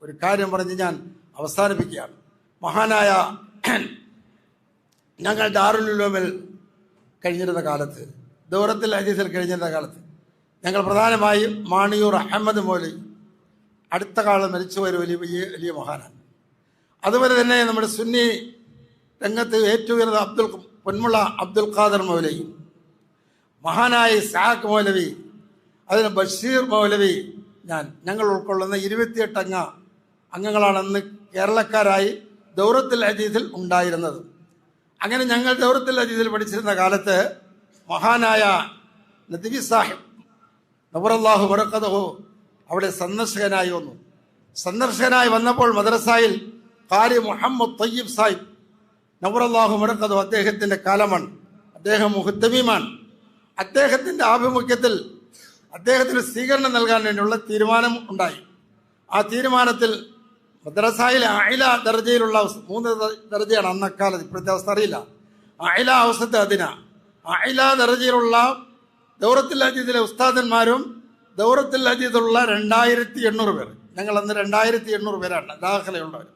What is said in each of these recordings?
ഒരു കാര്യം പറഞ്ഞ് ഞാൻ അവസാനിപ്പിക്കുകയാണ്. മഹാനായ ഞങ്ങൾ ദാറുൽ ഉലൂമിൽ കഴിഞ്ഞിരുന്ന കാലത്ത്, ദൗറത്തുൽ ഹദീസിൽ കഴിഞ്ഞിരുന്ന കാലത്ത്, ഞങ്ങൾ പ്രധാനമായും മാണിയൂർ അഹമ്മദ് മൗലവി അടുത്ത കാലം മരിച്ചുപോയ ഒരു വലിയ മഹാനാണ്. അതുപോലെ തന്നെ നമ്മുടെ സുന്നി രംഗത്ത് ഏറ്റവും ഉയർന്ന പൊന്മുള അബ്ദുൽ ഖാദർ മൗലവി, മഹാനായ ഇസ്ഹാഖ് മൗലവി, അതിന് ബഷീർ മൗലവി, ഞങ്ങൾ ഉൾക്കൊള്ളുന്ന 28 അംഗങ്ങളാണ് അന്ന് കേരളക്കാരായി ദൗറത്തുൽ ഹദീസിൽ ഉണ്ടായിരുന്നത്. അങ്ങനെ ഞങ്ങൾ ദൗറത്തുൽ ഹദീസിൽ പഠിച്ചിരുന്ന കാലത്ത് മഹാനായ നദ്വി സാഹിബ് നവറല്ലാഹു ബറക്കതഹു അവിടെ സന്ദർശകനായി വന്നു. സന്ദർശകനായി വന്നപ്പോൾ മദ്രസയിൽ ഖാരി മുഹമ്മദ് തയ്യിബ് സാഹിബ് നവറല്ലാഹു ബറക്കതഹു അദ്ദേഹത്തിന്റെ കാലമാണ്, അദ്ദേഹം മുഹത്തമീമാണ്. അദ്ദേഹത്തിന്റെ ആഭിമുഖ്യത്തിൽ അദ്ദേഹത്തിന് സ്വീകരണം നൽകാൻ വേണ്ടിയുള്ള തീരുമാനം ഉണ്ടായി. ആ തീരുമാനത്തിൽ മദ്രസയിലെ അയില ദർജയിലുള്ള 3 ദർജയാണ് അന്നക്കാലത്ത്, ഇപ്പോഴത്തെ അവസ്ഥ അറിയില്ല. അയില ഔസത്ത് അദിന, അയില ദർജയിലുള്ള ദൗറത്തുൽ ഹദീസിലെ ഉസ്താദന്മാരും ദൗറത്തുൽ ഹദീസിലുള്ള 2800 പേർ, ഞങ്ങൾ അന്ന് 2800 പേരാണ് ദാഖലയുള്ളവർ.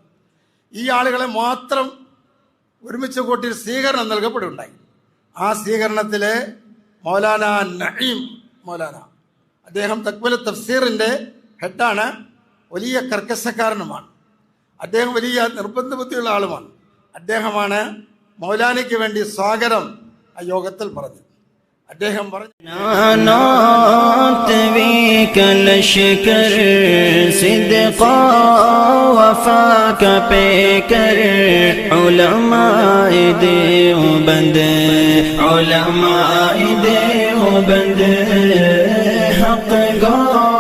ഈ ആളുകളെ മാത്രം ഒരുമിച്ച് കൂട്ടി സ്വീകരണം നൽകപ്പെടുണ്ടായി. ആ സ്വീകരണത്തിലെ മൗലാന നഈം മൗലാന, അദ്ദേഹം തക്വൽ തഫ്സീറിന്റെ ഹെഡാണ്, വലിയ കർക്കശക്കാരനുമാണ്. അദ്ദേഹം വലിയ നിർബന്ധ ബുദ്ധിയുള്ള ആളുമാണ്. അദ്ദേഹമാണ് മൗലാനയ്ക്ക് വേണ്ടി സ്വാഗതം ആ യോഗത്തിൽ പറഞ്ഞത്. അദ്ദേഹം പറഞ്ഞു, उलमाए देवबंद हक़ गो